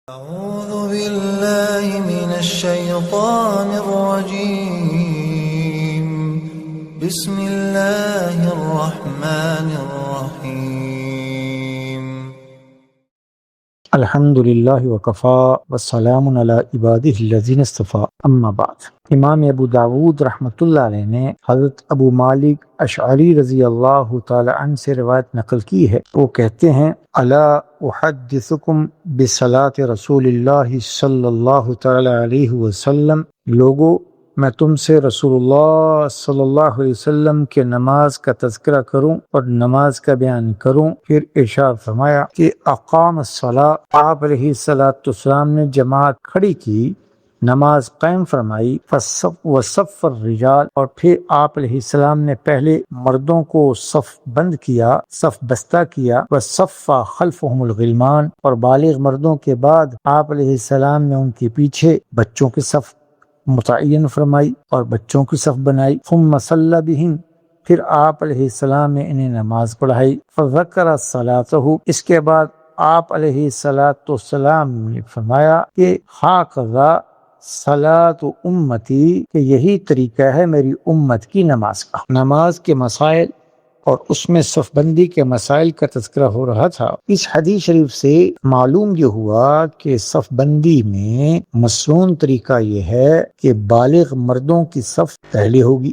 أعوذ بالله من الشيطان الرجيم بسم الله الرحمن الرحيم الحمد للہ وکفا والسلام علی عبادہ الذین اصطفیٰ اما بعد۔ امام ابو داود رحمۃ اللہ علیہ نے حضرت ابو مالک اشعری رضی اللہ تعالی عنہ سے روایت نقل کی ہے۔ وہ کہتے ہیں الا احدثکم بصلاۃ رسول اللہ صلی اللہ تعالی علیہ وسلم، لوگو میں تم سے رسول اللہ صلی اللہ علیہ وسلم کے نماز کا تذکرہ کروں اور نماز کا بیان کروں۔ پھر ارشاد فرمایا کہ اقام الصلاۃ، آپ علیہ الصلوۃ والسلام نے جماعت کھڑی کی، نماز قائم فرمائی، وصف الرجال، اور پھر آپ علیہ السلام نے پہلے مردوں کو صف بند کیا، صف بستہ کیا، وصف خلفہم الغلمان، اور بالغ مردوں کے بعد آپ علیہ السلام نے ان کے پیچھے بچوں کی صف متعین فرمائی اور بچوں کی صف بنائی۔ ثم صلی بہم، پھر آپ علیہ السلام نے انہیں نماز پڑھائی۔ فذکر صلاتہ، اس کے بعد آپ علیہ السلام نے فرمایا کہ ہاکذا صلاۃ امتی، کہ یہی طریقہ ہے میری امت کی نماز کا۔ نماز کے مسائل اور اس میں صف بندی کے مسائل کا تذکرہ ہو رہا تھا۔ اس حدیث شریف سے معلوم یہ ہوا کہ صف بندی میں مسنون طریقہ یہ ہے کہ بالغ مردوں کی صف پہلے ہوگی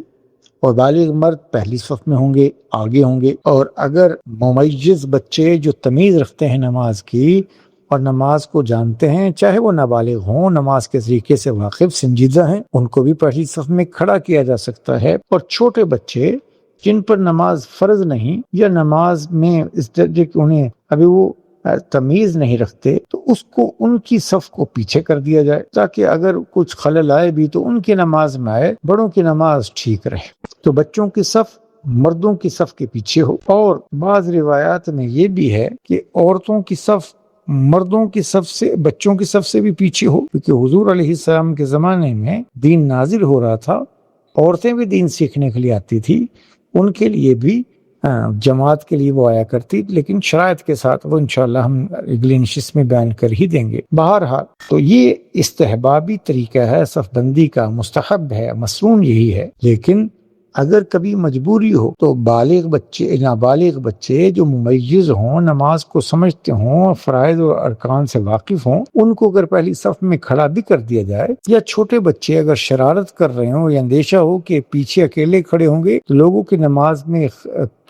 اور بالغ مرد پہلی صف میں ہوں گے، آگے ہوں گے، اور اگر ممیز بچے جو تمیز رکھتے ہیں نماز کی اور نماز کو جانتے ہیں، چاہے وہ نابالغ ہوں، نماز کے طریقے سے واقف سنجیدہ ہیں، ان کو بھی پہلی صف میں کھڑا کیا جا سکتا ہے۔ اور چھوٹے بچے جن پر نماز فرض نہیں یا نماز میں اس درجے کہ انہیں ابھی وہ تمیز نہیں رکھتے، تو اس کو ان کی صف کو پیچھے کر دیا جائے تاکہ اگر کچھ خلل آئے بھی تو ان کی نماز میں آئے، بڑوں کی نماز ٹھیک رہے۔ تو بچوں کی صف مردوں کی صف کے پیچھے ہو۔ اور بعض روایات میں یہ بھی ہے کہ عورتوں کی صف مردوں کی صف سے، بچوں کی صف سے بھی پیچھے ہو، کیونکہ حضور علیہ السلام کے زمانے میں دین نازل ہو رہا تھا، عورتیں بھی دین سیکھنے کے لیے آتی تھی، ان کے لیے بھی جماعت کے لیے وہ آیا کرتی، لیکن شرائط کے ساتھ، وہ انشاءاللہ ہم اگلی نشست میں بیان کر ہی دیں گے۔ بہرحال تو یہ استحبابی طریقہ ہے صف بندی کا، مستحب ہے، مسنون یہی ہے، لیکن اگر کبھی مجبوری ہو تو بالغ بچے، نابالغ بچے جو ممیز ہوں، نماز کو سمجھتے ہوں، فرائض اور ارکان سے واقف ہوں، ان کو اگر پہلی صف میں کھڑا بھی کر دیا جائے، یا چھوٹے بچے اگر شرارت کر رہے ہوں یا اندیشہ ہو کہ پیچھے اکیلے کھڑے ہوں گے تو لوگوں کی نماز میں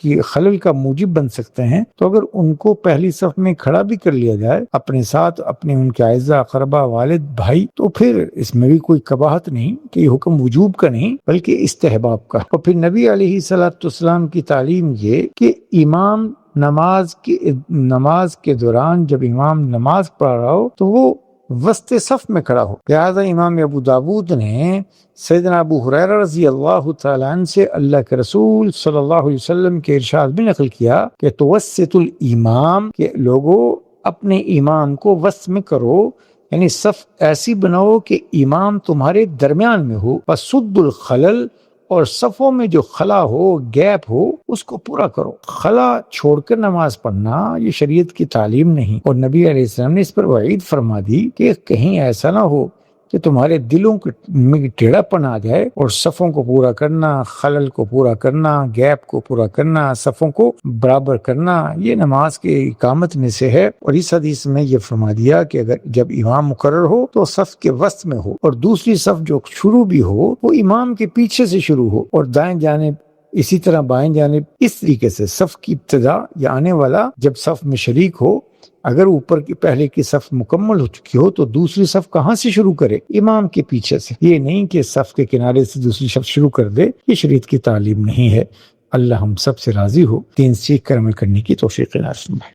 کی خلل کا موجب بن سکتے ہیں، تو اگر ان کو پہلی صف میں کھڑا بھی کر لیا جائے اپنے ساتھ، اپنے ان کے اعزہ اقربا، والد، بھائی، تو پھر اس میں بھی کوئی قباحت نہیں کہ یہ حکم وجوب کا نہیں بلکہ استحباب کا۔ اور پھر نبی علیہ السلام کی تعلیم یہ کہ امام نماز کے دوران جب امام نماز پڑھ رہا ہو تو وہ وسط صف میں کھڑا ہو۔ لہذا امام ابو داود نے سیدنا ابو ہریرہ رضی اللہ تعالیٰ عنہ سے اللہ کے رسول صلی اللہ علیہ وسلم کے ارشاد بھی نقل کیا کہ توسط الامام، کہ لوگوں اپنے امام کو وسط میں کرو، یعنی صف ایسی بناؤ کہ امام تمہارے درمیان میں ہو، وسد الخلل، اور صفوں میں جو خلا ہو، گیپ ہو، اس کو پورا کرو۔ خلا چھوڑ کر نماز پڑھنا یہ شریعت کی تعلیم نہیں، اور نبی علیہ السلام نے اس پر وعید فرما دی کہ کہیں ایسا نہ ہو کہ تمہارے دلوں میں ٹیڑھا پن آ جائے، اور صفوں کو پورا کرنا، خلل کو پورا کرنا، گیپ کو پورا کرنا، صفوں کو برابر کرنا، یہ نماز کے اقامت میں سے ہے۔ اور اس حدیث میں یہ فرما دیا کہ اگر جب امام مقرر ہو تو صف کے وسط میں ہو، اور دوسری صف جو شروع بھی ہو وہ امام کے پیچھے سے شروع ہو، اور دائیں جانب اسی طرح بائیں جانب، اس طریقے سے صف کی ابتدا یا آنے والا جب صف میں شریک ہو، اگر اوپر کی پہلے کی صف مکمل ہو چکی ہو تو دوسری صف کہاں سے شروع کرے؟ امام کے پیچھے سے، یہ نہیں کہ صف کے کنارے سے دوسری صف شروع کر دے، یہ شریعت کی تعلیم نہیں ہے۔ اللہ ہم سب سے راضی ہو، دین سیکھ کر عمل کرنے کی توفیق عطا فرمائے۔